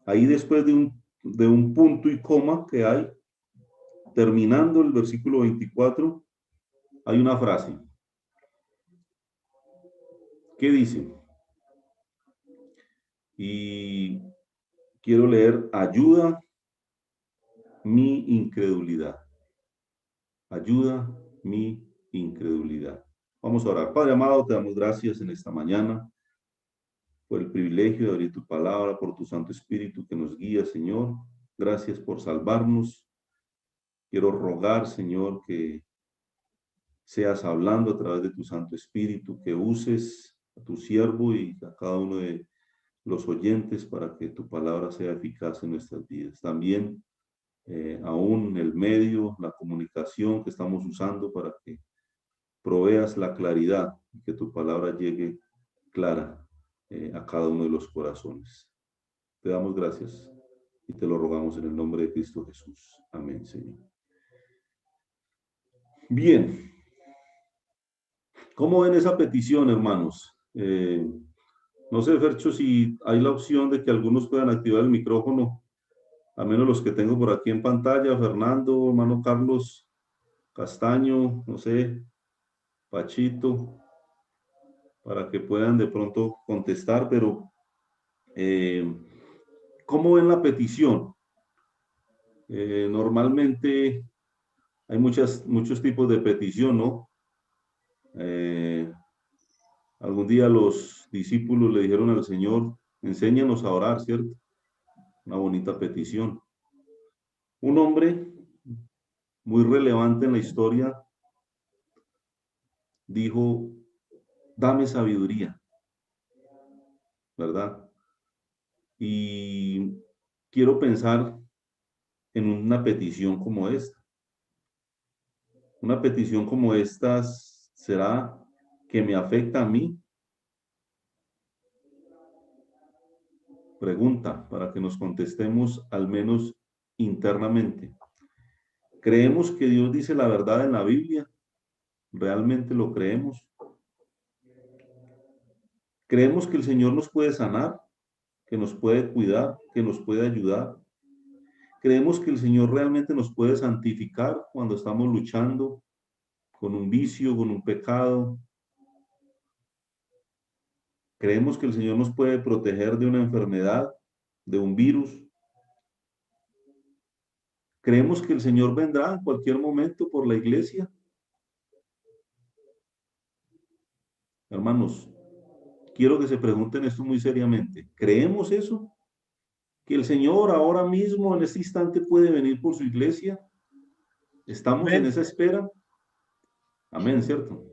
Ahí después de un punto y coma que hay, terminando el versículo 24, hay una frase. ¿Qué dice? Y quiero leer, ayuda mi incredulidad. Ayuda mi incredulidad. Vamos a orar. Padre amado, te damos gracias en esta mañana por el privilegio de abrir tu palabra, por tu Santo Espíritu que nos guía, Señor. Gracias por salvarnos. Quiero rogar, Señor, que seas hablando a través de tu Santo Espíritu, que uses a tu siervo y a cada uno de los oyentes para que tu palabra sea eficaz en nuestras vidas. También, aún el medio, la comunicación que estamos usando para que proveas la claridad y que tu palabra llegue clara a cada uno de los corazones. Te damos gracias y te lo rogamos en el nombre de Cristo Jesús. Amén, Señor. Bien, ¿cómo ven esa petición, hermanos? No sé, Fercho, si hay la opción de que algunos puedan activar el micrófono, al menos los que tengo por aquí en pantalla, Fernando, hermano Carlos Castaño, no sé, Pachito, para que puedan de pronto contestar, pero ¿cómo ven la petición? Normalmente hay muchos tipos de petición, ¿no? Algún día los discípulos le dijeron al Señor, enséñanos a orar, ¿cierto? Una bonita petición. Un hombre muy relevante en la historia dijo, dame sabiduría, ¿verdad? Y quiero pensar en una petición como esta. Una petición como esta será que me afecta a mí. Pregunta para que nos contestemos al menos internamente. ¿Creemos que Dios dice la verdad en la Biblia? ¿Realmente lo creemos? ¿Creemos que el Señor nos puede sanar, que nos puede cuidar, que nos puede ayudar? ¿Creemos que el Señor realmente nos puede santificar cuando estamos luchando con un vicio, con un pecado? ¿Creemos que el Señor nos puede proteger de una enfermedad, de un virus? ¿Creemos que el Señor vendrá en cualquier momento por la iglesia? Hermanos, quiero que se pregunten esto muy seriamente. ¿Creemos eso? ¿Que el Señor ahora mismo, en este instante, puede venir por su iglesia? ¿Estamos en Amén. esa espera? Amén, ¿cierto?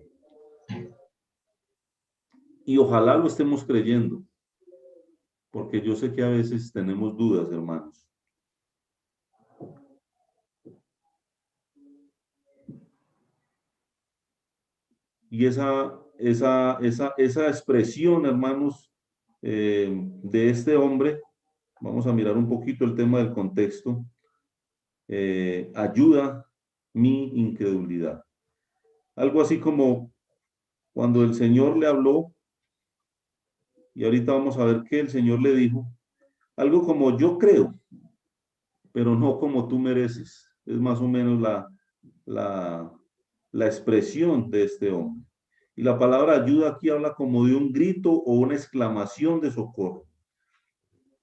Y ojalá lo estemos creyendo, porque yo sé que a veces tenemos dudas, hermanos. Y esa expresión, hermanos, de este hombre, vamos a mirar un poquito el tema del contexto, ayuda mi incredulidad. Algo así como cuando el Señor le habló, y ahorita vamos a ver qué el Señor le dijo, algo como yo creo, pero no como tú mereces. Es más o menos la, la expresión de este hombre. Y la palabra ayuda aquí habla como de un grito o una exclamación de socorro.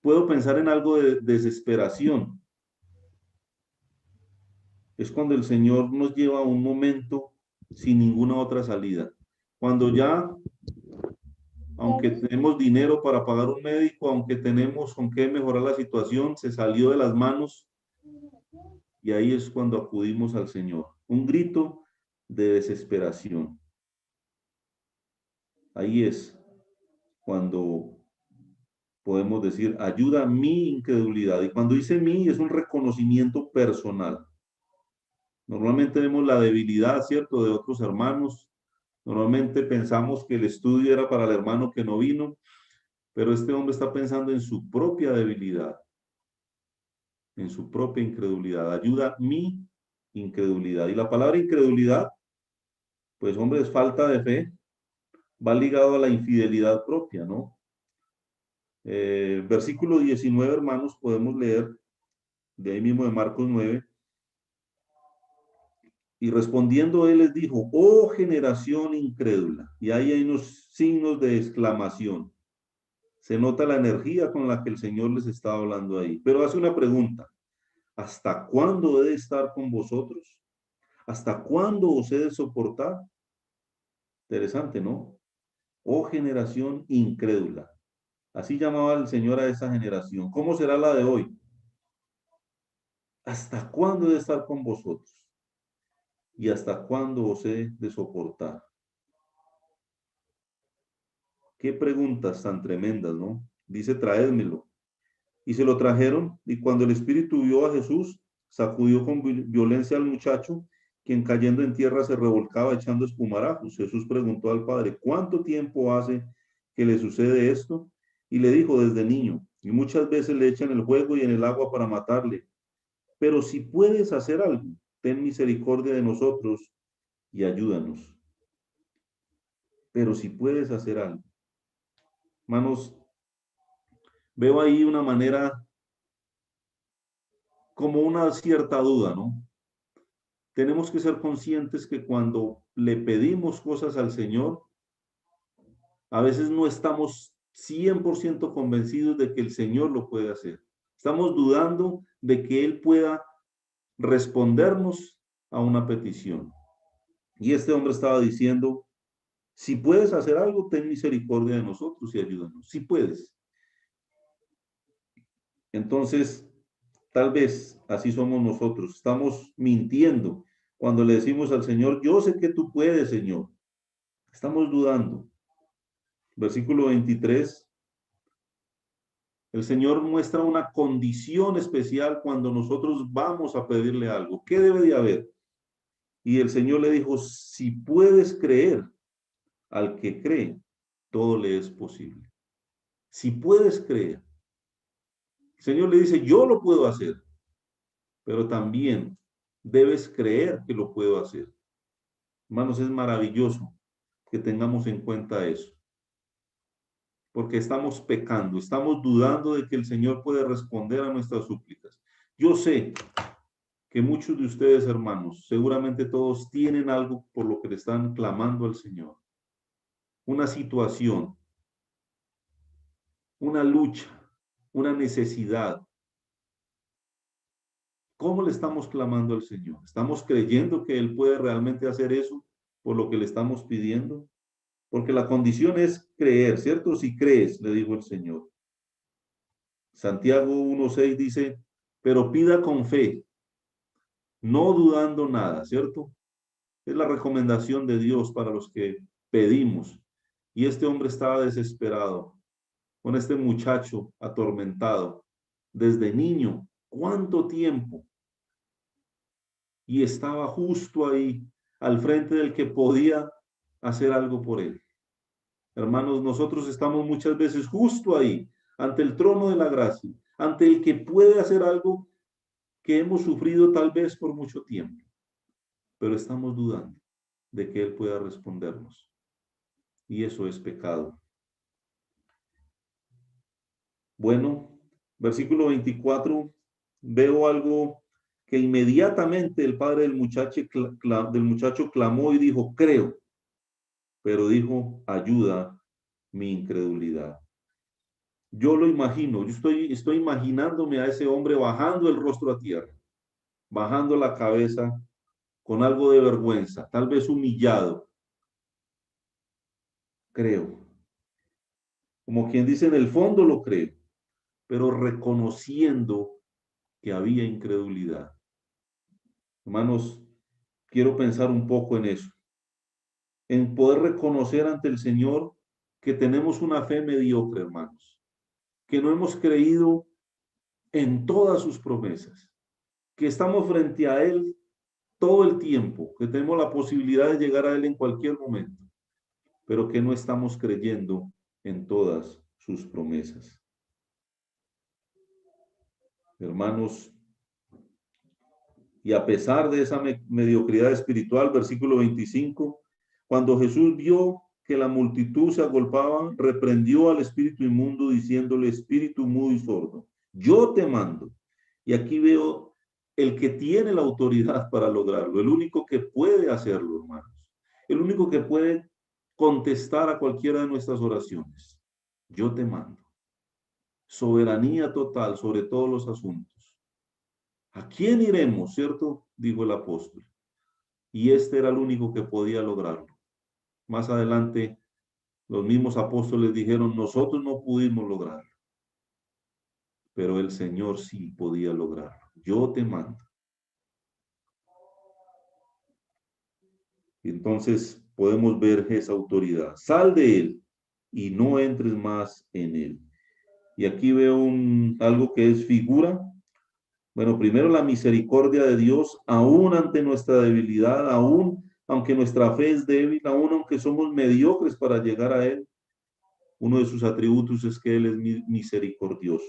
Puedo pensar en algo de desesperación. Es cuando el Señor nos lleva a un momento sin ninguna otra salida. Cuando ya, aunque tenemos dinero para pagar un médico, aunque tenemos con qué mejorar la situación, se salió de las manos y ahí es cuando acudimos al Señor. Un grito de desesperación. Ahí es cuando podemos decir, ayuda a mi incredulidad. Y cuando dice mi, es un reconocimiento personal. Normalmente vemos la debilidad, ¿cierto?, de otros hermanos. Normalmente pensamos que el estudio era para el hermano que no vino, pero este hombre está pensando en su propia debilidad, en su propia incredulidad. Ayuda mi incredulidad. Y la palabra incredulidad, pues hombre, es falta de fe, va ligado a la infidelidad propia, ¿no? Versículo 19, hermanos, podemos leer de ahí mismo de Marcos 9. Y respondiendo él les dijo, oh generación incrédula. Y ahí hay unos signos de exclamación. Se nota la energía con la que el Señor les está hablando ahí. Pero hace una pregunta. ¿Hasta cuándo he de estar con vosotros? ¿Hasta cuándo os he de soportar? Interesante, ¿no? Oh generación incrédula. Así llamaba el Señor a esa generación. ¿Cómo será la de hoy? ¿Hasta cuándo he de estar con vosotros? ¿Y hasta cuándo os he de soportar? Qué preguntas tan tremendas, ¿no? Dice, traédmelo. Y se lo trajeron, y cuando el espíritu vio a Jesús, sacudió con violencia al muchacho, quien cayendo en tierra se revolcaba echando espumarajos. Jesús preguntó al padre, ¿cuánto tiempo hace que le sucede esto? Y le dijo, desde niño, y muchas veces le echan el fuego y en el agua para matarle. Pero si puedes hacer algo, ten misericordia de nosotros y ayúdanos. Pero si puedes hacer algo. Hermanos, veo ahí una manera, como una cierta duda, ¿no? Tenemos que ser conscientes que cuando le pedimos cosas al Señor, a veces no estamos 100% convencidos de que el Señor lo puede hacer. Estamos dudando de que Él pueda respondernos a una petición. Y este hombre estaba diciendo, si puedes hacer algo, ten misericordia de nosotros y ayúdanos. Si puedes. Entonces, tal vez así somos nosotros. Estamos mintiendo cuando le decimos al Señor, yo sé que tú puedes, Señor. Estamos dudando. Versículo 23. El Señor muestra una condición especial cuando nosotros vamos a pedirle algo. ¿Qué debe de haber? Y el Señor le dijo, si puedes creer, al que cree, todo le es posible. Si puedes creer. El Señor le dice, yo lo puedo hacer, pero también debes creer que lo puedo hacer. Hermanos, es maravilloso que tengamos en cuenta eso, porque estamos pecando, estamos dudando de que el Señor puede responder a nuestras súplicas. Yo sé que muchos de ustedes, hermanos, seguramente todos tienen algo por lo que le están clamando al Señor. Una situación, una lucha, una necesidad. ¿Cómo le estamos clamando al Señor? ¿Estamos creyendo que Él puede realmente hacer eso por lo que le estamos pidiendo? Porque la condición es creer, ¿cierto? Si crees, le dijo el Señor. Santiago 1:6 dice, pero pida con fe, no dudando nada, ¿cierto? Es la recomendación de Dios para los que pedimos. Y este hombre estaba desesperado con este muchacho atormentado desde niño. ¿Cuánto tiempo? Y estaba justo ahí, al frente del que podía hacer algo por él. Hermanos, nosotros estamos muchas veces justo ahí, ante el trono de la gracia, ante el que puede hacer algo que hemos sufrido tal vez por mucho tiempo, pero estamos dudando de que Él pueda respondernos. Y eso es pecado. Bueno, versículo 24, veo algo que inmediatamente el padre del muchacho clamó y dijo, creo, pero dijo, ayuda mi incredulidad. Yo lo imagino, yo estoy imaginándome a ese hombre bajando el rostro a tierra, bajando la cabeza con algo de vergüenza, tal vez humillado. Creo. Como quien dice, en el fondo lo creo, pero reconociendo que había incredulidad. Hermanos, quiero pensar un poco en eso, en poder reconocer ante el Señor que tenemos una fe mediocre, hermanos, que no hemos creído en todas sus promesas, que estamos frente a Él todo el tiempo, que tenemos la posibilidad de llegar a Él en cualquier momento, pero que no estamos creyendo en todas sus promesas. Hermanos, y a pesar de esa mediocridad espiritual, versículo 25, cuando Jesús vio que la multitud se agolpaba, reprendió al espíritu inmundo diciéndole, espíritu mudo y sordo, yo te mando. Y aquí veo el que tiene la autoridad para lograrlo, el único que puede hacerlo, hermanos, el único que puede contestar a cualquiera de nuestras oraciones. Yo te mando. Soberanía total sobre todos los asuntos. ¿A quién iremos, cierto? Dijo el apóstol. Y este era el único que podía lograrlo. Más adelante, los mismos apóstoles dijeron, nosotros no pudimos lograrlo, pero el Señor sí podía lograrlo. Yo te mando. Entonces podemos ver esa autoridad. Sal de él y no entres más en él. Y aquí veo algo que es figura. Bueno, primero la misericordia de Dios, aún ante nuestra debilidad, aún aunque nuestra fe es débil, aún aunque somos mediocres para llegar a Él, uno de sus atributos es que Él es misericordioso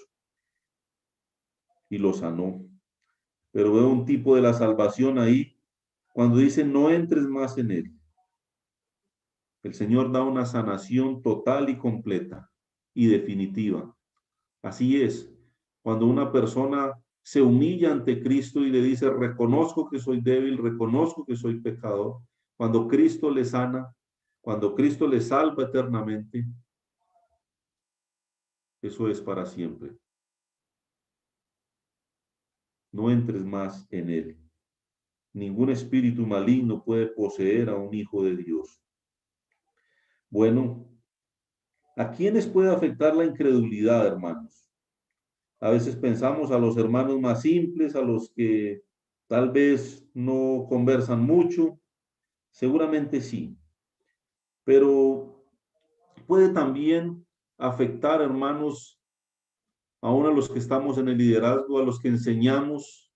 y lo sanó. Pero veo un tipo de la salvación ahí, cuando dice no entres más en Él. El Señor da una sanación total y completa y definitiva. Así es, cuando una persona se humilla ante Cristo y le dice, reconozco que soy débil, reconozco que soy pecador, cuando Cristo le sana, cuando Cristo le salva eternamente, eso es para siempre. No entres más en él. Ningún espíritu maligno puede poseer a un hijo de Dios. Bueno, ¿a quiénes puede afectar la incredulidad, hermanos? A veces pensamos a los hermanos más simples, a los que tal vez no conversan mucho. Seguramente sí, pero puede también afectar, hermanos, aún a los que estamos en el liderazgo, a los que enseñamos,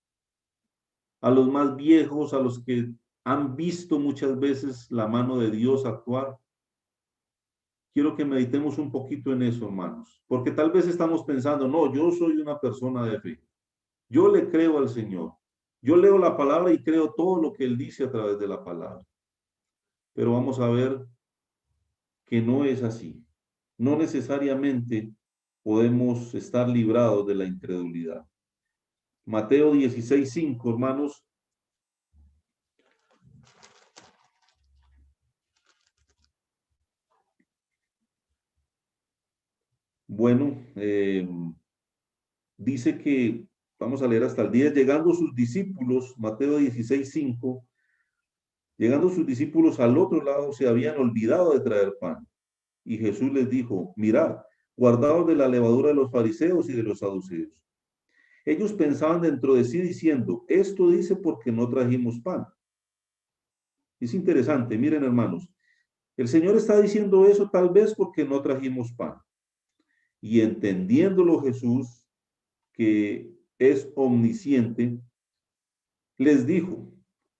a los más viejos, a los que han visto muchas veces la mano de Dios actuar. Quiero que meditemos un poquito en eso, hermanos, porque tal vez estamos pensando, no, yo soy una persona de fe. Yo le creo al Señor. Yo leo la palabra y creo todo lo que Él dice a través de la palabra. Pero vamos a ver que no es así. No necesariamente podemos estar librados de la incredulidad. Mateo 16:5, hermanos. Bueno, dice que, vamos a leer hasta el 10, llegando sus discípulos, Mateo 16:5, llegando sus discípulos al otro lado, se habían olvidado de traer pan. Y Jesús les dijo, mirad, guardaos de la levadura de los fariseos y de los saduceos. Ellos pensaban dentro de sí diciendo, esto dice porque no trajimos pan. Es interesante, miren hermanos, el Señor está diciendo eso tal vez porque no trajimos pan. Y entendiéndolo Jesús, que es omnisciente, les dijo,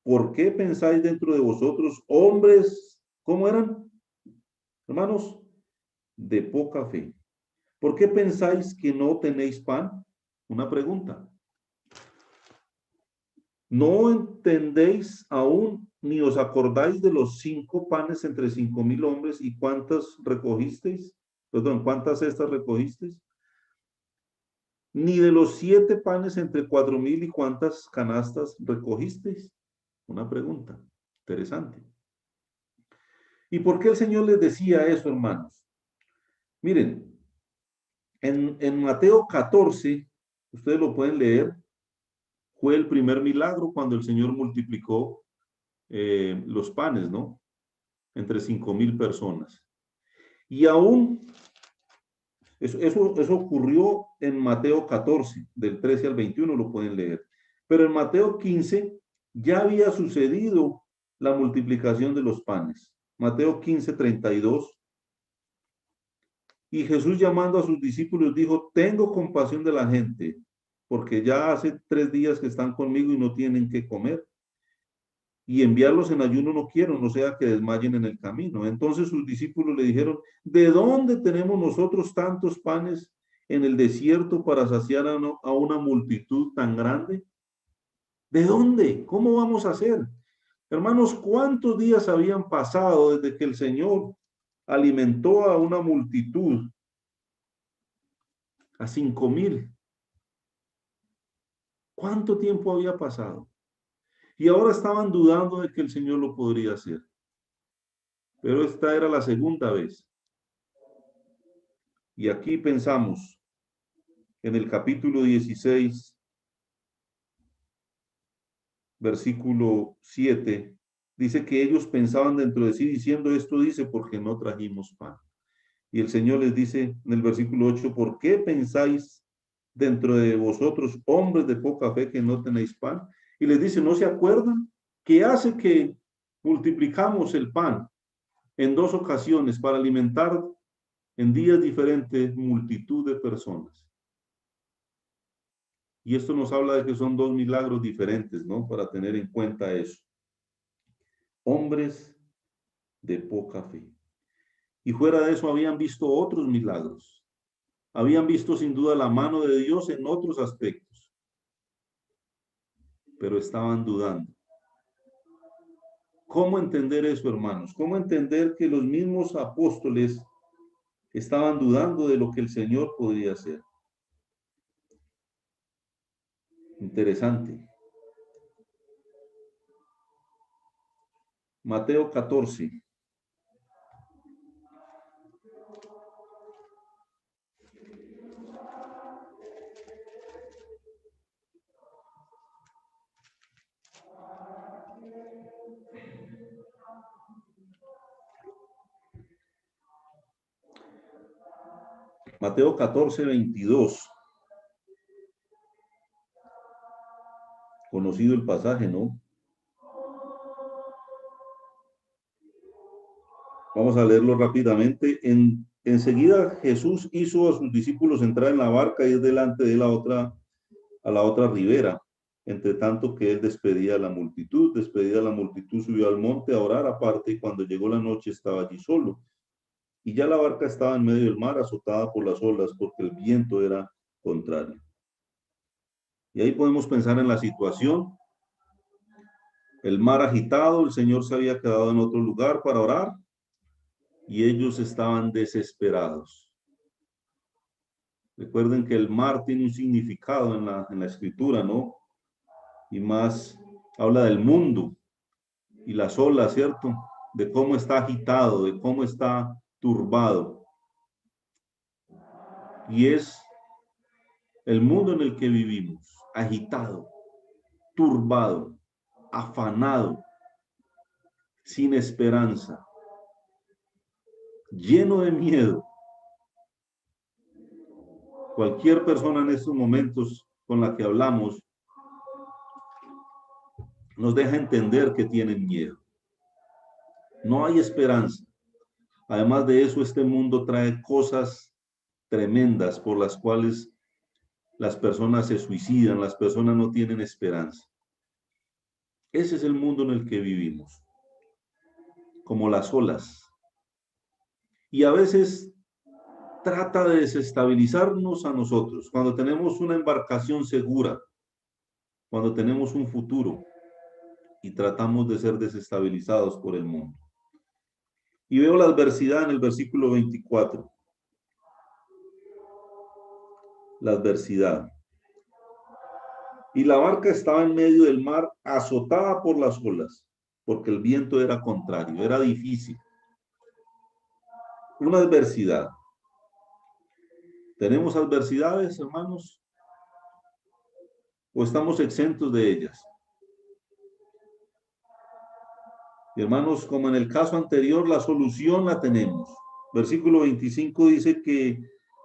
¿por qué pensáis dentro de vosotros, hombres, cómo eran, hermanos? De poca fe. ¿Por qué pensáis que no tenéis pan? Una pregunta. ¿No entendéis aún ni os acordáis de los 5 panes entre 5,000 hombres y cuántas recogisteis? Perdón, ¿cuántas cestas recogisteis? Ni de los 7 panes entre 4,000 y cuántas canastas recogisteis. Una pregunta interesante. ¿Y por qué el Señor les decía eso, hermanos? Miren, en Mateo 14, ustedes lo pueden leer, fue el primer milagro cuando el Señor multiplicó los panes, ¿no? Entre 5,000 personas. Y aún, eso ocurrió en Mateo 14, del 13 al 21, lo pueden leer. Pero en Mateo 15 ya había sucedido la multiplicación de los panes. Mateo 15:32. Y Jesús llamando a sus discípulos dijo, tengo compasión de la gente, porque ya hace 3 días que están conmigo y no tienen que comer. Y enviarlos en ayuno no quiero, no sea que desmayen en el camino. Entonces sus discípulos le dijeron, ¿de dónde tenemos nosotros tantos panes en el desierto para saciar a una multitud tan grande? ¿De dónde? ¿Cómo vamos a hacer? Hermanos, ¿cuántos días habían pasado desde que el Señor alimentó a una multitud, a 5,000. ¿Cuánto tiempo había pasado? Y ahora estaban dudando de que el Señor lo podría hacer. Pero esta era la segunda vez. Y aquí pensamos en el capítulo 16, versículo 7, dice que ellos pensaban dentro de sí diciendo, esto dice porque no trajimos pan. Y el Señor les dice en el versículo 8, ¿por qué pensáis dentro de vosotros, hombres de poca fe, que no tenéis pan? Y les dice, ¿no se acuerdan que hace que multiplicamos el pan en 2 ocasiones para alimentar en días diferentes multitud de personas? Y esto nos habla de que son 2 milagros diferentes, ¿no? Para tener en cuenta eso. Hombres de poca fe. Y fuera de eso habían visto otros milagros. Habían visto sin duda la mano de Dios en otros aspectos. Pero estaban dudando. ¿Cómo entender eso, hermanos? ¿Cómo entender que los mismos apóstoles estaban dudando de lo que el Señor podría hacer? Interesante. Mateo 14. Mateo 14, 22. Conocido el pasaje, ¿no? Vamos a leerlo rápidamente. Enseguida Jesús hizo a sus discípulos entrar en la barca y ir delante de a la otra ribera. Entre tanto que él despedida a la multitud, subió al monte a orar aparte, y cuando llegó la noche estaba allí solo. Y ya la barca estaba en medio del mar, azotada por las olas, porque el viento era contrario. Y ahí podemos pensar en la situación. El mar agitado, el Señor se había quedado en otro lugar para orar, y ellos estaban desesperados. Recuerden que el mar tiene un significado en la escritura, ¿no? Y más habla del mundo y las olas, ¿cierto? De cómo está agitado, de cómo está turbado. Y es el mundo en el que vivimos, agitado, turbado, afanado, sin esperanza, lleno de miedo. Cualquier persona en estos momentos con la que hablamos nos deja entender que tienen miedo. No hay esperanza. Además de eso, este mundo trae cosas tremendas por las cuales las personas se suicidan, las personas no tienen esperanza. Ese es el mundo en el que vivimos, como las olas. Y a veces trata de desestabilizarnos a nosotros cuando tenemos una embarcación segura, cuando tenemos un futuro y tratamos de ser desestabilizados por el mundo. Y veo la adversidad en el versículo 24. La adversidad. Y la barca estaba en medio del mar, azotada por las olas, porque el viento era contrario, era difícil. Una adversidad. ¿Tenemos adversidades, hermanos? ¿O estamos exentos de ellas? Y hermanos, como en el caso anterior, la solución la tenemos. Versículo 25 dice que,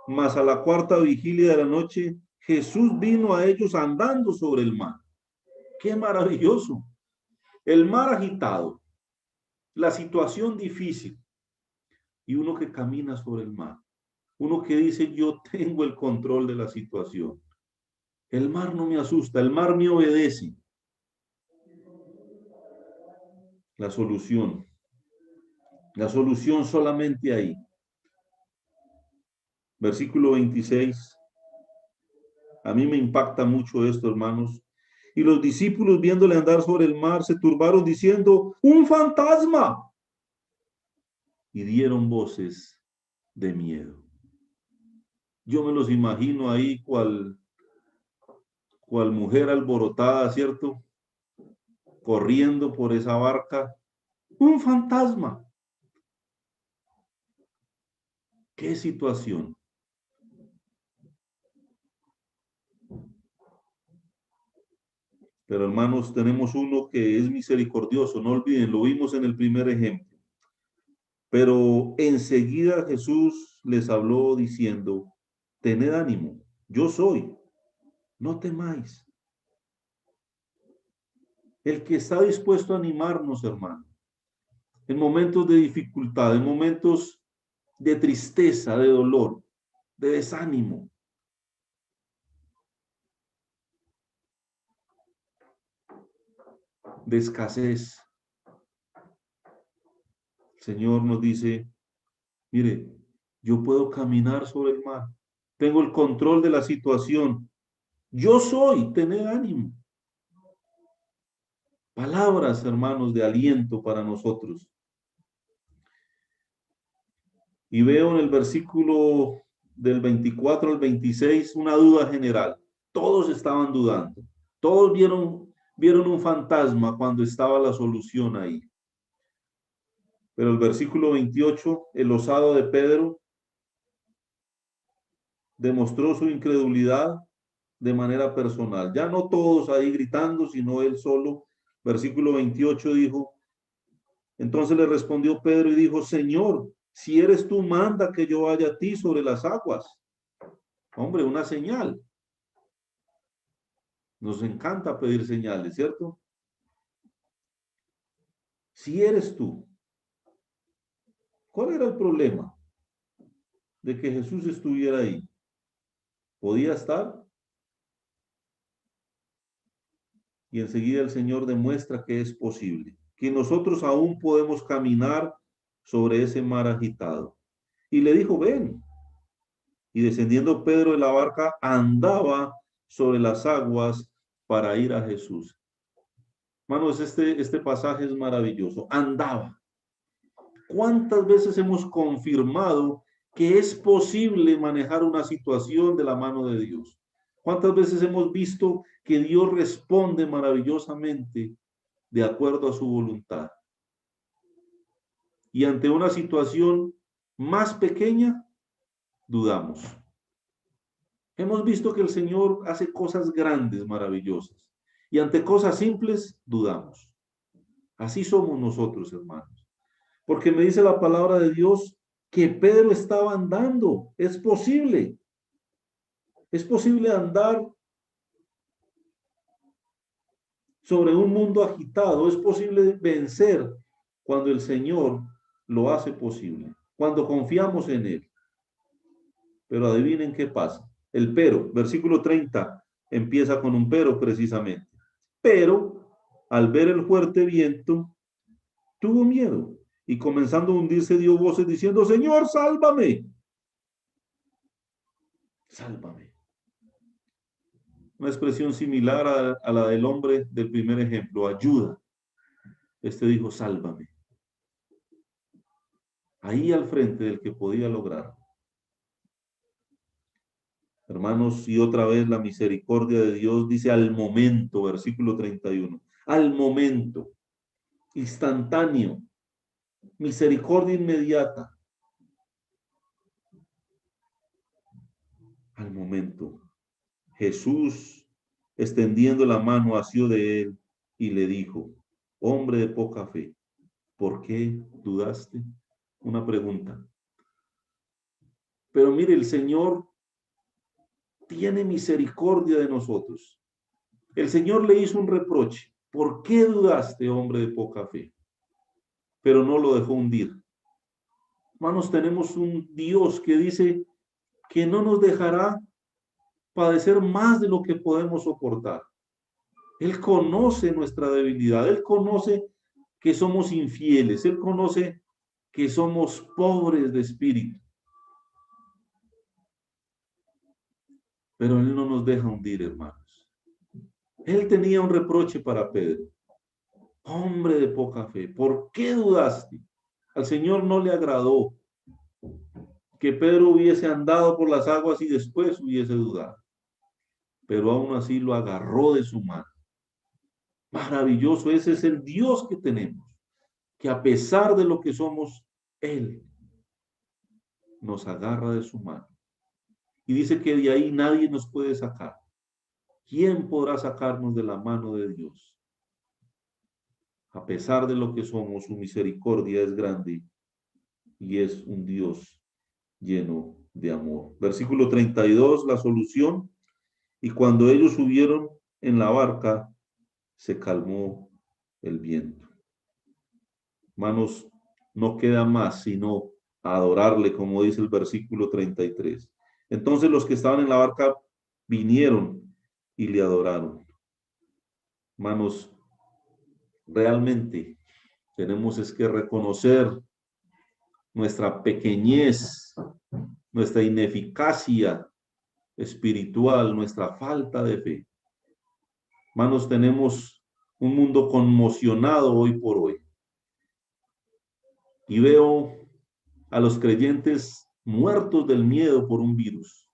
mas a la cuarta vigilia de la noche, Jesús vino a ellos andando sobre el mar. ¡Qué maravilloso! El mar agitado, la situación difícil, y uno que camina sobre el mar. Uno que dice, yo tengo el control de la situación. El mar no me asusta, el mar me obedece. La solución solamente ahí. Versículo 26. A mí me impacta mucho esto, hermanos. Y los discípulos, viéndole andar sobre el mar, se turbaron diciendo, ¡un fantasma! y dieron voces de miedo. Yo me los imagino ahí cual mujer alborotada, ¿cierto? Corriendo por esa barca. Un fantasma. ¿Qué situación? Pero hermanos, tenemos uno que es misericordioso, no olviden, lo vimos en el primer ejemplo. Pero enseguida Jesús les habló diciendo, tened ánimo, yo soy, no temáis. El que está dispuesto a animarnos, hermano, en momentos de dificultad, en momentos de tristeza, de dolor, de desánimo. De escasez. El Señor nos dice, mire, yo puedo caminar sobre el mar, tengo el control de la situación, yo soy, tened ánimo. Palabras, hermanos, de aliento para nosotros. Y veo en el versículo del 24 al 26 una duda general. Todos estaban dudando. Todos vieron un fantasma cuando estaba la solución ahí. Pero el versículo 28, el osado de Pedro demostró su incredulidad de manera personal. Ya no todos ahí gritando, sino él solo. Versículo 28 dijo, entonces le respondió Pedro y dijo, Señor, si eres tú, manda que yo vaya a ti sobre las aguas. Hombre, una señal. Nos encanta pedir señales, ¿cierto? Si eres tú. ¿Cuál era el problema de que Jesús estuviera ahí? ¿Podía estar? Y enseguida el Señor demuestra que es posible, que nosotros aún podemos caminar sobre ese mar agitado. Y le dijo, ven. Y descendiendo Pedro de la barca, andaba sobre las aguas para ir a Jesús. Hermanos, este pasaje es maravilloso. Andaba. ¿Cuántas veces hemos confirmado que es posible manejar una situación de la mano de Dios? ¿Cuántas veces hemos visto que Dios responde maravillosamente de acuerdo a su voluntad? Y ante una situación más pequeña, dudamos. Hemos visto que el Señor hace cosas grandes, maravillosas. Y ante cosas simples, dudamos. Así somos nosotros, hermanos. Porque me dice la palabra de Dios que Pedro estaba andando. Es posible. Es posible andar sobre un mundo agitado. Es posible vencer cuando el Señor lo hace posible. Cuando confiamos en Él. Pero adivinen qué pasa. El pero, versículo 30, empieza con un pero precisamente. Pero al ver el fuerte viento, tuvo miedo y comenzando a hundirse dio voces diciendo, Señor, sálvame. Sálvame. Una expresión similar a la del hombre del primer ejemplo, ayuda. Este dijo, sálvame. Ahí al frente del que podía lograr. Hermanos, y otra vez la misericordia de Dios dice al momento, versículo 31, al momento, instantáneo, misericordia inmediata. Al momento, Jesús, extendiendo la mano, asió de él y le dijo, hombre de poca fe, ¿por qué dudaste? Una pregunta. Pero mire, el Señor tiene misericordia de nosotros. El Señor le hizo un reproche. ¿Por qué dudaste, hombre de poca fe? Pero no lo dejó hundir. Hermanos, tenemos un Dios que dice que no nos dejará padecer más de lo que podemos soportar. Él conoce nuestra debilidad, Él conoce que somos infieles, Él conoce que somos pobres de espíritu. Pero Él no nos deja hundir, hermanos. Él tenía un reproche para Pedro. Hombre de poca fe, ¿por qué dudaste? Al Señor no le agradó que Pedro hubiese andado por las aguas y después hubiese dudado, pero aún así lo agarró de su mano. Maravilloso, ese es el Dios que tenemos, que a pesar de lo que somos, Él nos agarra de su mano. Y dice que de ahí nadie nos puede sacar. ¿Quién podrá sacarnos de la mano de Dios? A pesar de lo que somos, su misericordia es grande y es un Dios lleno de amor. Versículo 32, la solución. Y cuando ellos subieron en la barca, se calmó el viento. Hermanos, no queda más sino adorarle, como dice el versículo 33. Entonces los que estaban en la barca vinieron y le adoraron. Hermanos, realmente tenemos es que reconocer nuestra pequeñez, nuestra ineficacia espiritual, nuestra falta de fe. Hermanos, tenemos un mundo conmocionado hoy por hoy. Y veo a los creyentes muertos del miedo por un virus.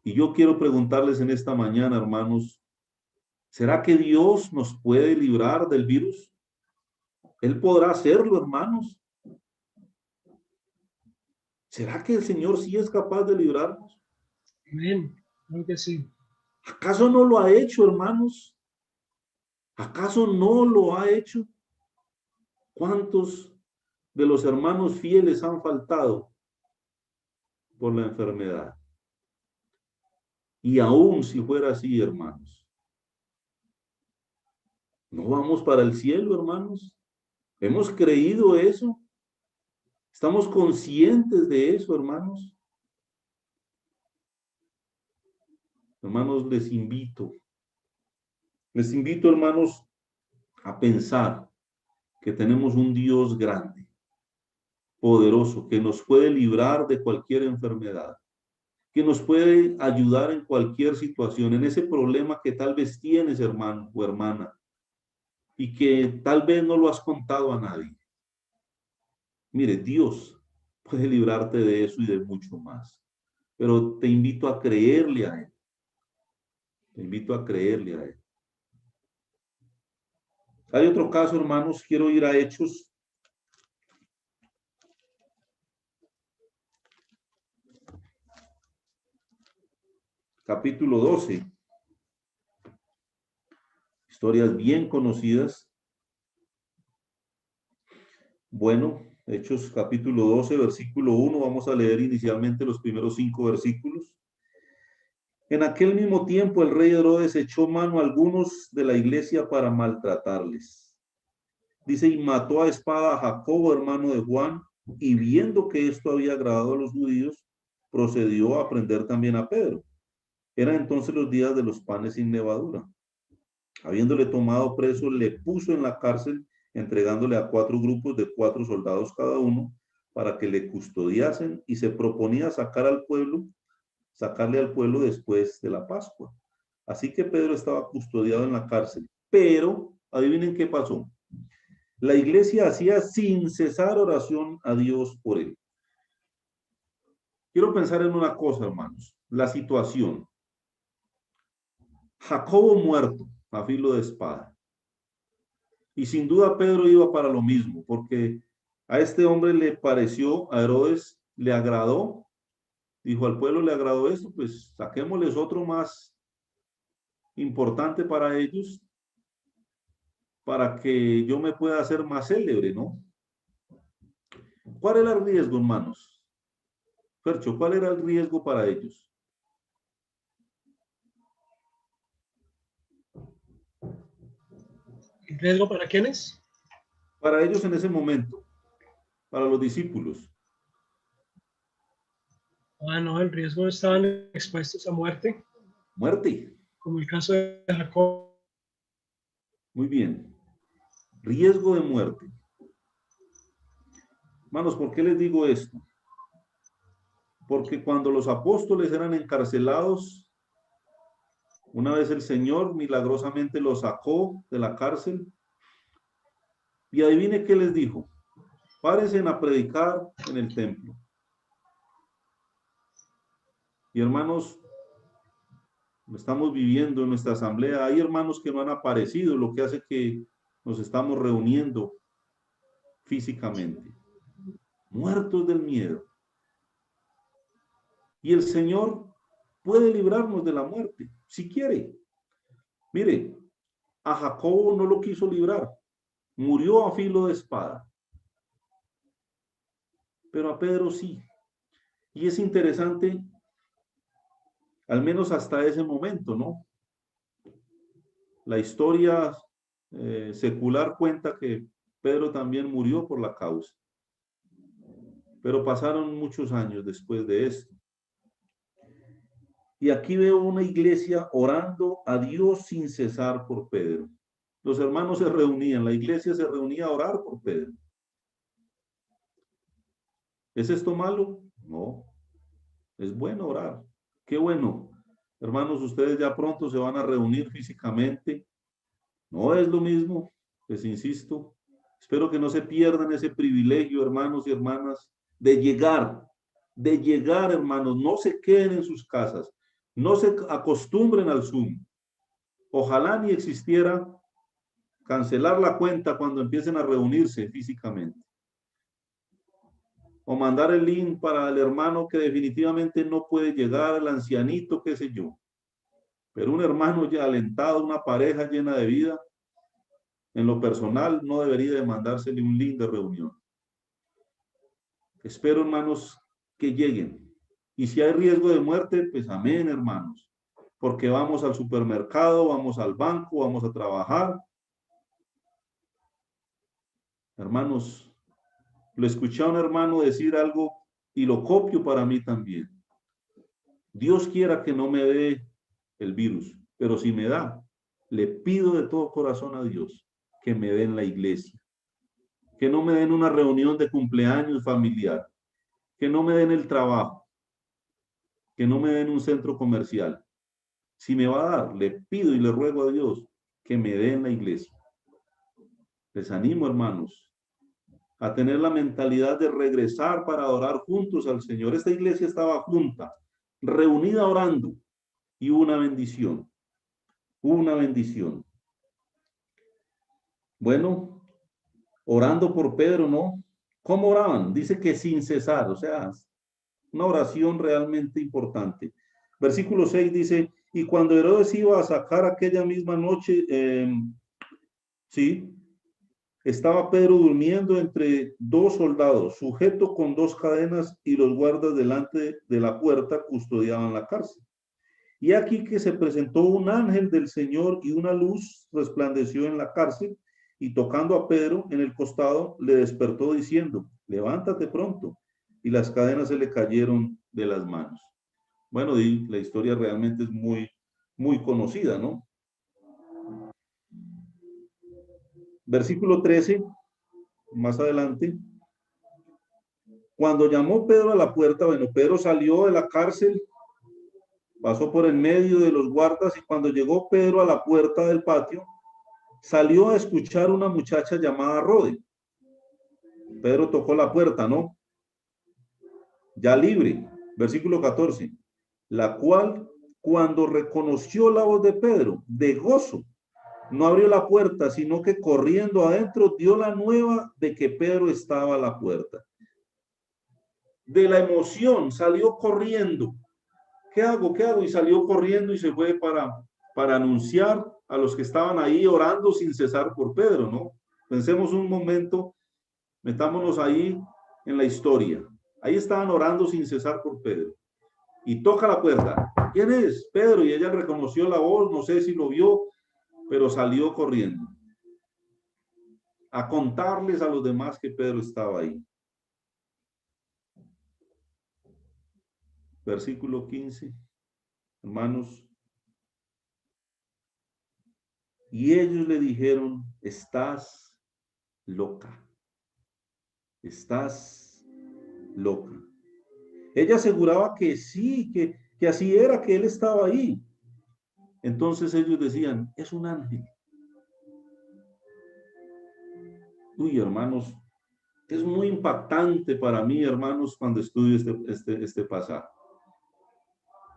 Y yo quiero preguntarles en esta mañana, hermanos, ¿será que Dios nos puede librar del virus? Él podrá hacerlo, hermanos. ¿Será que el Señor sí es capaz de librarnos? Amén. Creo que sí. ¿Acaso no lo ha hecho, hermanos? ¿Acaso no lo ha hecho? ¿Cuántos de los hermanos fieles han faltado por la enfermedad? Y aún si fuera así, hermanos, ¿no vamos para el cielo, hermanos? ¿Hemos creído eso? ¿Estamos conscientes de eso, hermanos? Hermanos, les invito, hermanos, a pensar que tenemos un Dios grande, poderoso, que nos puede librar de cualquier enfermedad, que nos puede ayudar en cualquier situación, en ese problema que tal vez tienes, hermano o hermana, y que tal vez no lo has contado a nadie. Mire, Dios puede librarte de eso y de mucho más, pero te invito a creerle a Él. Te invito a creerle a Él. Hay otro caso, hermanos, quiero ir a Hechos. Capítulo 12. Historias bien conocidas. Bueno, Hechos capítulo 12, versículo 1. Vamos a leer inicialmente los primeros 5 versículos. En aquel mismo tiempo el rey Herodes echó mano a algunos de la iglesia para maltratarles. Dice, y mató a espada a Jacobo, hermano de Juan, y viendo que esto había agradado a los judíos, procedió a prender también a Pedro. Eran entonces los días de los panes sin levadura. Habiéndole tomado preso, le puso en la cárcel, entregándole a 4 grupos de 4 soldados cada uno, para que le custodiasen, y se proponía sacarle al pueblo después de la Pascua. Así que Pedro estaba custodiado en la cárcel. Pero, adivinen qué pasó. La iglesia hacía sin cesar oración a Dios por él. Quiero pensar en una cosa, hermanos. La situación. Jacobo muerto a filo de espada. Y sin duda Pedro iba para lo mismo, porque a este hombre le pareció, a Herodes le agradó, dijo al pueblo le agradó esto, pues saquémosles otro más importante para ellos, para que yo me pueda hacer más célebre, ¿no? ¿Cuál era el riesgo, hermanos? Fercho, ¿cuál era el riesgo para ellos? ¿El riesgo para quiénes? Para ellos en ese momento, para los discípulos. Ah, no, el riesgo estaban expuestos a muerte, Muerte. como el caso de Jacob. Muy bien. Riesgo de muerte. Hermanos, ¿por qué les digo esto? Porque cuando los apóstoles eran encarcelados, una vez el Señor milagrosamente los sacó de la cárcel y adivine qué les dijo. Párense a predicar en el templo. Y hermanos, lo estamos viviendo en nuestra asamblea. Hay hermanos que no han aparecido, lo que hace que nos estamos reuniendo físicamente, muertos del miedo. Y el Señor puede librarnos de la muerte, si quiere. Mire, a Jacobo no lo quiso librar, murió a filo de espada. Pero a Pedro sí. Y es interesante, al menos hasta ese momento, ¿no? La historia secular cuenta que Pedro también murió por la causa. Pero pasaron muchos años después de esto. Y aquí veo una iglesia orando a Dios sin cesar por Pedro. Los hermanos se reunían, la iglesia se reunía a orar por Pedro. ¿Es esto malo? No. Es bueno orar. Qué bueno. Hermanos, ustedes ya pronto se van a reunir físicamente. No es lo mismo, les insisto. Espero que no se pierdan ese privilegio, hermanos y hermanas, de llegar, hermanos. No se queden en sus casas. No se acostumbren al Zoom. Ojalá ni existiera cancelar la cuenta cuando empiecen a reunirse físicamente. O mandar el link para el hermano que definitivamente no puede llegar, el ancianito, qué sé yo. Pero un hermano ya alentado, una pareja llena de vida, en lo personal no debería de mandársele un link de reunión. Espero, hermanos, que lleguen. Y si hay riesgo de muerte, pues amén, hermanos. Porque vamos al supermercado, vamos al banco, vamos a trabajar. Hermanos, lo escuché a un hermano decir algo y lo copio para mí también. Dios quiera que no me dé el virus, pero si me da, le pido de todo corazón a Dios que me dé en la iglesia, que no me den una reunión de cumpleaños familiar, que no me den el trabajo, que no me den un centro comercial. Si me va a dar, le pido y le ruego a Dios que me dé en la iglesia. Les animo, hermanos, a tener la mentalidad de regresar para adorar juntos al Señor. Esta iglesia estaba junta, reunida orando, y una bendición. Una bendición. Bueno, orando por Pedro, ¿no? ¿Cómo oraban? Dice que sin cesar, o sea, una oración realmente importante. Versículo 6 dice, y cuando Herodes iba a sacar aquella misma noche, sí, estaba Pedro durmiendo entre dos soldados, sujeto con dos cadenas, y los guardas delante de la puerta custodiaban la cárcel. Y aquí que se presentó un ángel del Señor y una luz resplandeció en la cárcel, y tocando a Pedro en el costado, le despertó diciendo, levántate pronto. Y las cadenas se le cayeron de las manos. Bueno, y la historia realmente es muy conocida, ¿no? Versículo 13, más adelante. Cuando llamó Pedro a la puerta, bueno, Pedro salió de la cárcel, pasó por el medio de los guardas, y cuando llegó Pedro a la puerta del patio, salió a escuchar una muchacha llamada Rode. Pedro tocó la puerta, ¿no? Ya libre. Versículo 14. La cual, cuando reconoció la voz de Pedro, de gozo, no abrió la puerta, sino que corriendo adentro dio la nueva de que Pedro estaba a la puerta. De la emoción salió corriendo. ¿Qué hago? ¿Qué hago? Y salió corriendo y se fue para anunciar a los que estaban ahí orando sin cesar por Pedro, ¿no? Pensemos un momento, metámonos ahí en la historia. Ahí estaban orando sin cesar por Pedro. Y toca la puerta. ¿Quién es? Pedro. Y ella reconoció la voz, no sé si lo vio, pero salió corriendo a contarles a los demás que Pedro estaba ahí. Versículo 15. Hermanos, y ellos le dijeron, estás loca. Estás loca. Ella aseguraba que sí, que así era, que él estaba ahí. Entonces ellos decían, es un ángel. Uy, hermanos, Es muy impactante para mí, hermanos, cuando estudio este pasaje.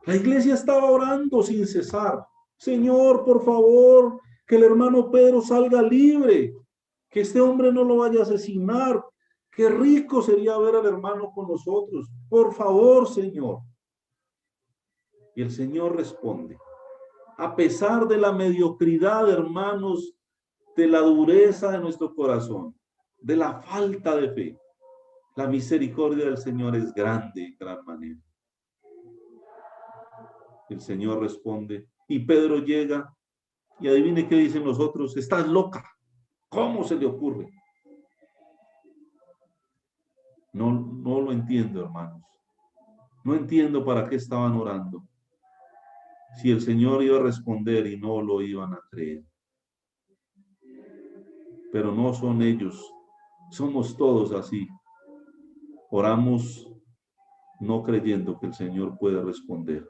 La iglesia estaba orando sin cesar. Señor, por favor, que el hermano Pedro salga libre, que este hombre no lo vaya a asesinar. Qué rico sería ver al hermano con nosotros. Por favor, Señor. Y el Señor responde, a pesar de la mediocridad, hermanos, de la dureza de nuestro corazón, de la falta de fe, la misericordia del Señor es grande en gran manera. El Señor responde y Pedro llega y adivine qué dicen los otros, estás loca, ¿cómo se le ocurre? No lo entiendo, hermanos. No entiendo para qué estaban orando. Si el Señor iba a responder y no lo iban a creer. Pero no son ellos, somos todos así. Oramos no creyendo que el Señor puede responder.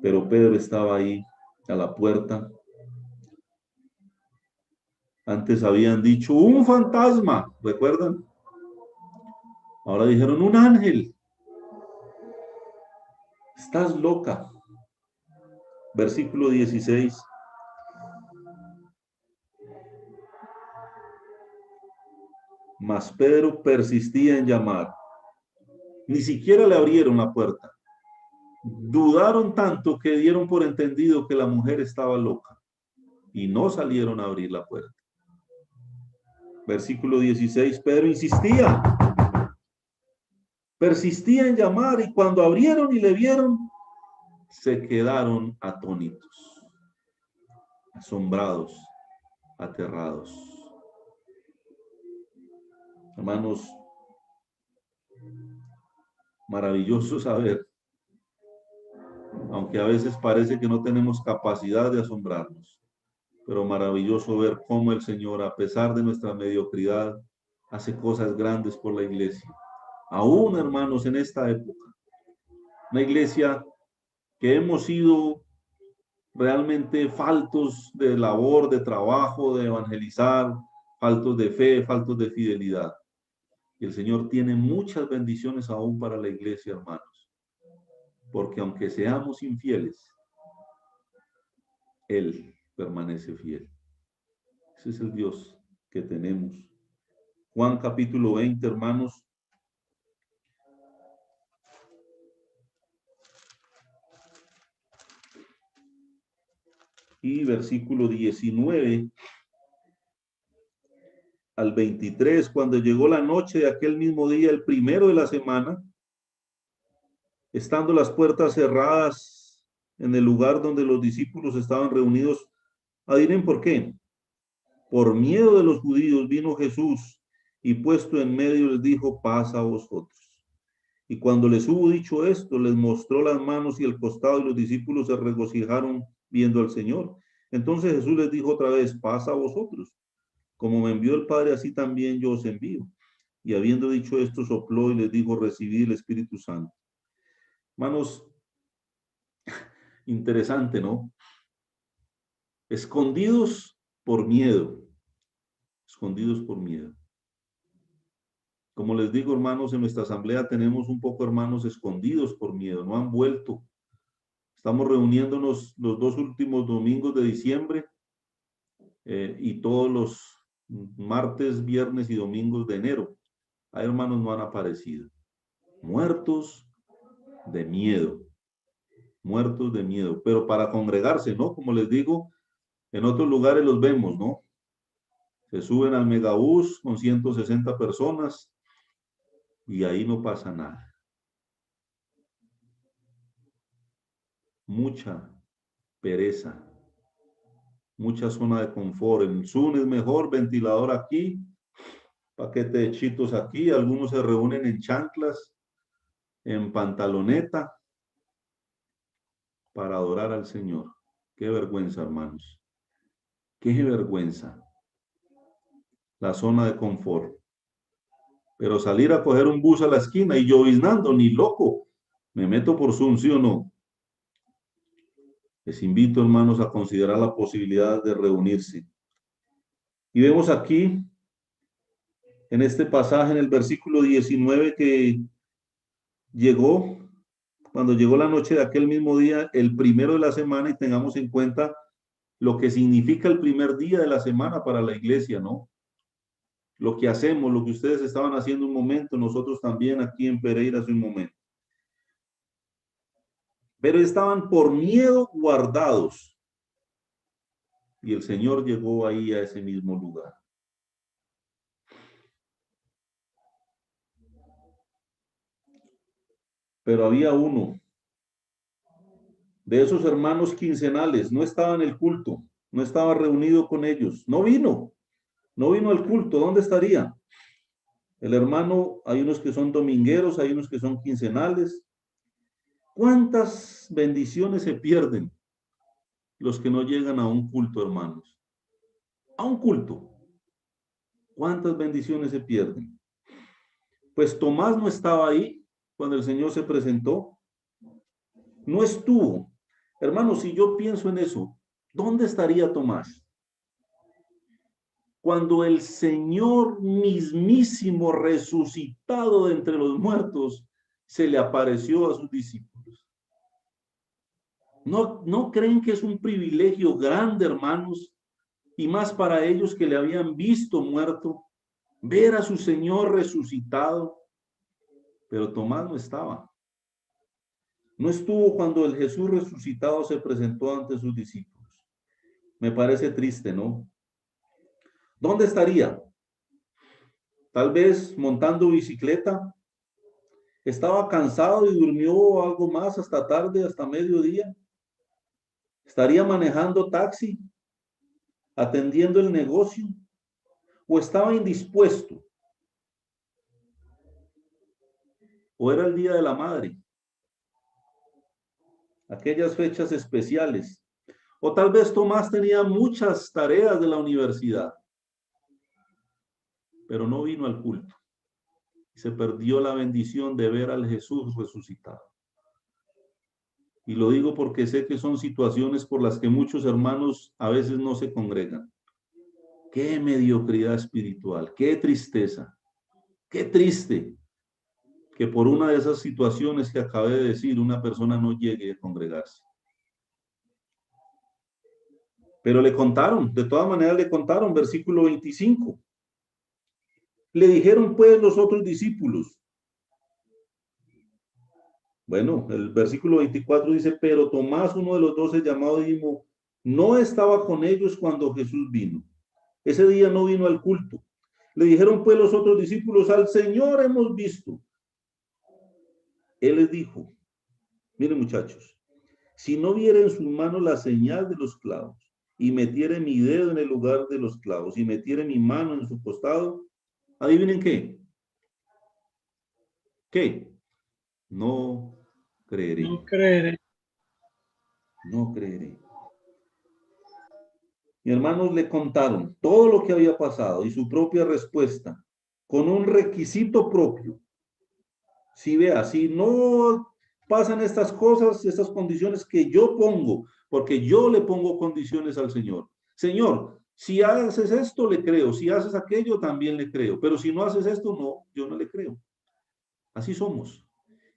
Pero Pedro estaba ahí a la puerta. Antes habían dicho un fantasma, ¿recuerdan? Ahora dijeron un ángel. Estás loca. Versículo 16. Mas Pedro persistía en llamar. Ni siquiera le abrieron la puerta. Dudaron tanto que dieron por entendido que la mujer estaba loca y no salieron a abrir la puerta. Versículo 16, Pedro persistía en llamar y cuando abrieron y le vieron, se quedaron atónitos, asombrados, aterrados. Hermanos, maravilloso saber, aunque a veces parece que no tenemos capacidad de asombrarnos, pero maravilloso ver cómo el Señor, a pesar de nuestra mediocridad, hace cosas grandes por la iglesia. Aún, hermanos, en esta época, una iglesia que hemos sido realmente faltos de labor, de trabajo, de evangelizar, faltos de fe, faltos de fidelidad. Y el Señor tiene muchas bendiciones aún para la iglesia, hermanos, porque aunque seamos infieles, Él permanece fiel. Ese es el Dios que tenemos. Juan capítulo 20, hermanos. Y versículo 19 al 23, cuando llegó la noche de aquel mismo día, el primero de la semana, estando las puertas cerradas en el lugar donde los discípulos estaban reunidos, adivinen por qué. Por miedo de los judíos vino Jesús y puesto en medio les dijo, paz a vosotros. Y cuando les hubo dicho esto, les mostró las manos y el costado y los discípulos se regocijaron viendo al Señor. Entonces Jesús les dijo otra vez, paz a vosotros. Como me envió el Padre, así también yo os envío. Y habiendo dicho esto, sopló y les dijo, recibid el Espíritu Santo. Hermanos, interesante, ¿no? Escondidos por miedo. Escondidos por miedo. Como les digo, hermanos, en nuestra asamblea tenemos un poco hermanos escondidos por miedo, no han vuelto. Estamos reuniéndonos los 2 últimos domingos de diciembre y todos los martes, viernes y domingos de enero. Hay hermanos no han aparecido. Muertos de miedo. Muertos de miedo. Pero para congregarse, ¿no? Como les digo, en otros lugares los vemos, ¿no? Se suben al megabús con 160 personas y ahí no pasa nada. Mucha pereza, mucha zona de confort. En Zoom es mejor, ventilador aquí, paquete de chitos aquí, algunos se reúnen en chanclas, en pantaloneta, para adorar al Señor. Qué vergüenza, hermanos. Qué vergüenza. La zona de confort. Pero salir a coger un bus a la esquina y lloviznando, ni loco. Me meto por Zoom, ¿sí o no? Les invito, hermanos, a considerar la posibilidad de reunirse. Y vemos aquí en este pasaje, en el versículo 19, que cuando llegó la noche de aquel mismo día, el primero de la semana, y tengamos en cuenta lo que significa el primer día de la semana para la iglesia, ¿no? Lo que hacemos, lo que ustedes estaban haciendo un momento, nosotros también aquí en Pereira hace un momento. Pero estaban por miedo guardados. Y el Señor llegó ahí a ese mismo lugar. Pero había uno de esos hermanos quincenales, no estaba en el culto, no estaba reunido con ellos, no vino al culto. ¿Dónde estaría? El hermano, hay unos que son domingueros, hay unos que son quincenales. ¿Cuántas bendiciones se pierden los que no llegan a un culto, hermanos? A un culto. ¿Cuántas bendiciones se pierden? Pues Tomás no estaba ahí cuando el Señor se presentó. No estuvo. Hermanos, si yo pienso en eso, ¿dónde estaría Tomás? Cuando el Señor mismísimo resucitado de entre los muertos se le apareció a sus discípulos. ¿No creen que es un privilegio grande, hermanos? Y más para ellos que le habían visto muerto, ver a su Señor resucitado. Pero Tomás no estaba. No estuvo cuando el Jesús resucitado se presentó ante sus discípulos. Me parece triste, ¿no? ¿Dónde estaría? Tal vez montando bicicleta. Estaba cansado y durmió algo más hasta tarde, hasta mediodía. Estaría manejando taxi, atendiendo el negocio, o estaba indispuesto, o era el Día de la Madre, aquellas fechas especiales, o tal vez Tomás tenía muchas tareas de la universidad, pero no vino al culto. Se perdió la bendición de ver al Jesús resucitado. Y lo digo porque sé que son situaciones por las que muchos hermanos a veces no se congregan. Qué mediocridad espiritual, qué tristeza, qué triste que por una de esas situaciones que acabé de decir, una persona no llegue a congregarse. Pero le contaron, de todas maneras le contaron, versículo 25. Le dijeron pues los otros discípulos. Bueno, el versículo 24 dice, pero Tomás, uno de los 12 llamado Didimo, no estaba con ellos cuando Jesús vino. Ese día no vino al culto. Le dijeron pues los otros discípulos, al Señor hemos visto. Él les dijo, miren muchachos, si no viera en sus manos la señal de los clavos y metiere mi dedo en el lugar de los clavos y metiere mi mano en su costado, adivinen qué. ¿Qué? No creeré. No creeré. No creeré. Mis hermanos le contaron todo lo que había pasado y su propia respuesta con un requisito propio. Si vea, si no pasan estas cosas, estas condiciones que yo pongo, porque yo le pongo condiciones al Señor. Señor, si haces esto, le creo. Si haces aquello, también le creo. Pero si no haces esto, no, yo no le creo. Así somos.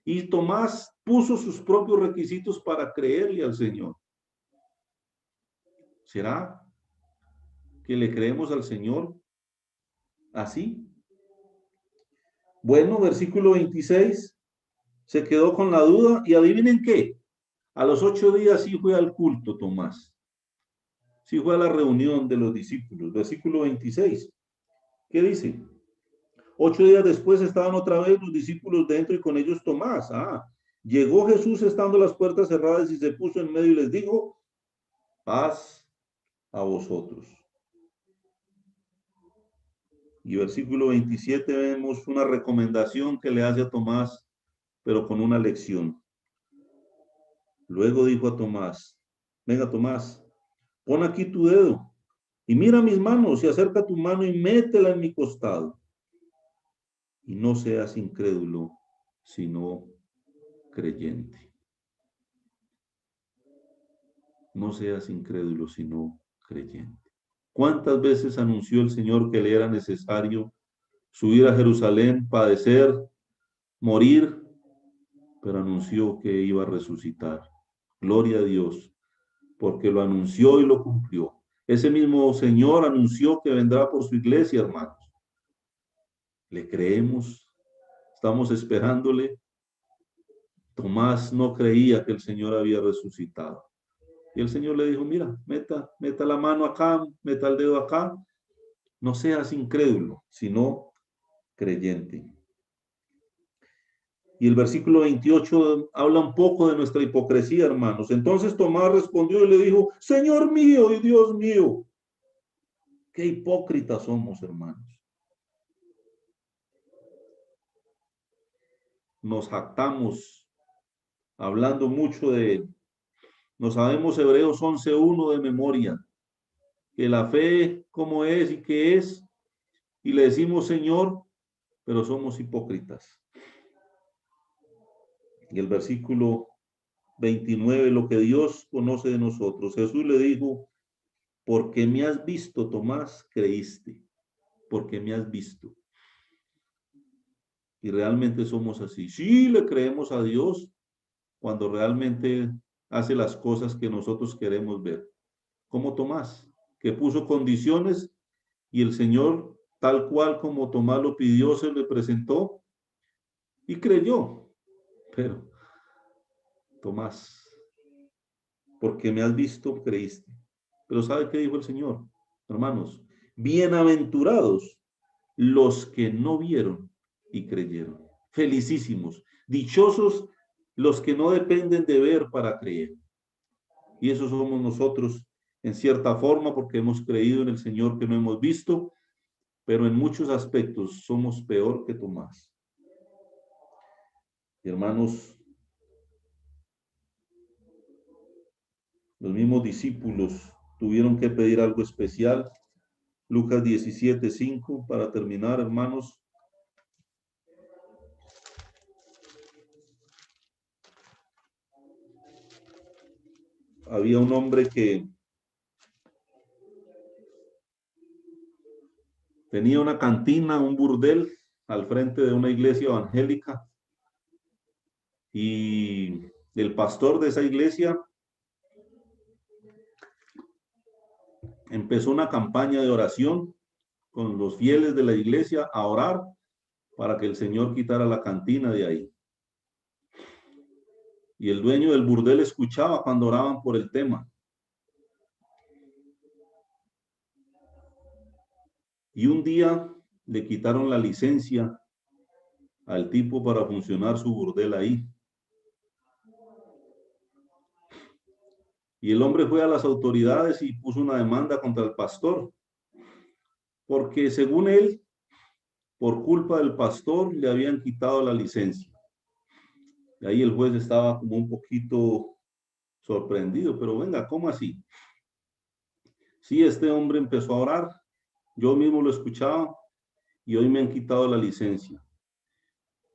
Y Tomás puso sus propios requisitos para creerle al Señor. ¿Será que le creemos al Señor así? Bueno, versículo 26, se quedó con la duda y adivinen qué, a los 8 días sí fue al culto Tomás, sí fue a la reunión de los discípulos. Versículo 26, ¿qué dice? 8 días después estaban otra vez los discípulos dentro y con ellos Tomás. Llegó Jesús estando las puertas cerradas y se puso en medio y les dijo, paz a vosotros. Y versículo 27 vemos una recomendación que le hace a Tomás, pero con una lección. Luego dijo a Tomás, venga Tomás, pon aquí tu dedo y mira mis manos y acerca tu mano y métela en mi costado. Y no seas incrédulo, sino creyente. No seas incrédulo, sino creyente. ¿Cuántas veces anunció el Señor que le era necesario subir a Jerusalén, padecer, morir, pero anunció que iba a resucitar. Gloria a Dios, porque lo anunció y lo cumplió. Ese mismo Señor anunció que vendrá por su iglesia, hermanos. ¿Le creemos? Estamos esperándole. Tomás no creía que el Señor había resucitado. Y el Señor le dijo, mira, meta la mano acá, meta el dedo acá. No seas incrédulo, sino creyente. Y el versículo 28 habla un poco de nuestra hipocresía, hermanos. Entonces Tomás respondió y le dijo, Señor mío y Dios mío. Qué hipócritas somos, hermanos. Nos jactamos hablando mucho de él. Nos sabemos Hebreos 11:1 de memoria, que la fe cómo es y qué es, y le decimos Señor, pero somos hipócritas. Y el versículo 29, lo que Dios conoce de nosotros. Jesús le dijo, porque me has visto, Tomás, creíste, porque me has visto. Y realmente somos así. Sí, le creemos a Dios cuando realmente hace las cosas que nosotros queremos ver. Como Tomás, que puso condiciones y el Señor, tal cual como Tomás lo pidió, se le presentó y creyó. Pero, Tomás, porque me has visto, creíste. Pero ¿sabe qué dijo el Señor? Hermanos, bienaventurados los que no vieron y creyeron. Felicísimos, dichosos los que no dependen de ver para creer. Y eso somos nosotros en cierta forma porque hemos creído en el Señor que no hemos visto, pero en muchos aspectos somos peor que Tomás. Y hermanos, los mismos discípulos tuvieron que pedir algo especial. Lucas 17:5, para terminar, hermanos. Había un hombre que tenía una cantina, un burdel, al frente de una iglesia evangélica. Y el pastor de esa iglesia empezó una campaña de oración con los fieles de la iglesia a orar para que el Señor quitara la cantina de ahí. Y el dueño del burdel escuchaba cuando oraban por el tema. Y un día le quitaron la licencia al tipo para funcionar su burdel ahí. Y el hombre fue a las autoridades y puso una demanda contra el pastor, porque según él, por culpa del pastor, le habían quitado la licencia. Y ahí el juez estaba como un poquito sorprendido, pero venga, ¿cómo así? Sí, este hombre empezó a orar, yo mismo lo escuchaba y hoy me han quitado la licencia.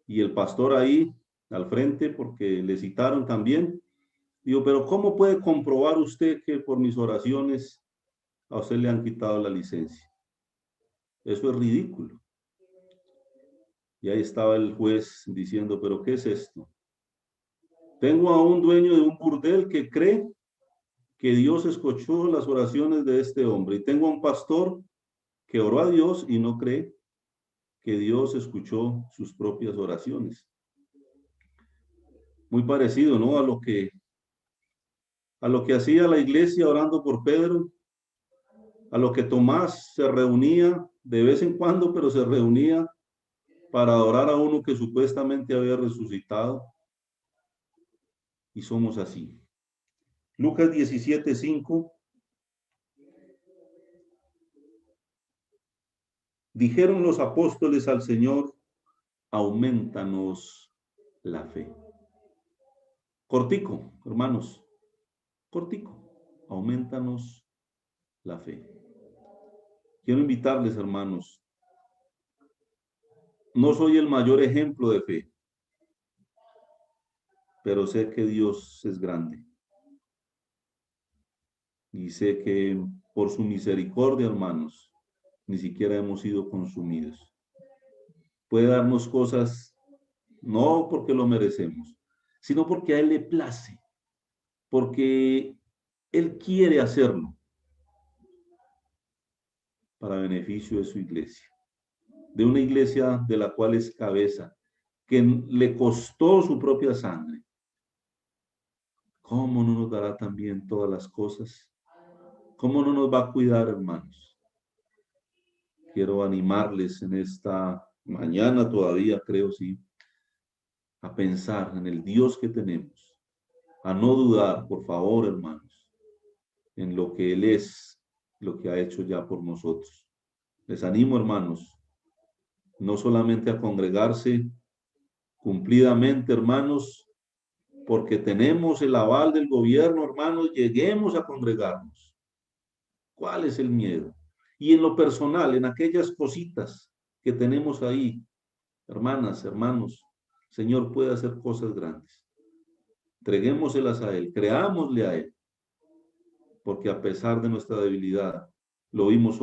Y el pastor ahí al frente, porque le citaron también, digo, pero ¿cómo puede comprobar usted que por mis oraciones a usted le han quitado la licencia? Eso es ridículo. Y ahí estaba el juez diciendo, pero ¿qué es esto? Tengo a un dueño de un burdel que cree que Dios escuchó las oraciones de este hombre. Y tengo a un pastor que oró a Dios y no cree que Dios escuchó sus propias oraciones. Muy parecido, ¿no? A lo que hacía la iglesia orando por Pedro, a lo que Tomás se reunía de vez en cuando, pero se reunía para adorar a uno que supuestamente había resucitado. Y somos así. Lucas 17:5. Dijeron los apóstoles al Señor, aumentanos la fe. Cortico, hermanos, cortico, aumentanos la fe. Quiero invitarles, hermanos, no soy el mayor ejemplo de fe, pero sé que Dios es grande. Y sé que por su misericordia, hermanos, ni siquiera hemos sido consumidos. puede darnos cosas no porque lo merecemos, sino porque a Él le place, porque Él quiere hacerlo para beneficio de su iglesia, de una iglesia de la cual es cabeza, que le costó su propia sangre. ¿Cómo no nos dará también todas las cosas? ¿Cómo no nos va a cuidar, hermanos? Quiero animarles en esta mañana todavía, creo, sí, a pensar en el Dios que tenemos, a no dudar, por favor, hermanos, en lo que Él es, lo que ha hecho ya por nosotros. Les animo, hermanos, no solamente a congregarse cumplidamente, hermanos, porque tenemos el aval del gobierno, hermanos, lleguemos a congregarnos. ¿Cuál es el miedo? Y en lo personal, en aquellas cositas que tenemos ahí, hermanas, hermanos, Señor puede hacer cosas grandes. Entreguémoselas a Él, creámosle a Él, porque a pesar de nuestra debilidad, lo vimos hoy.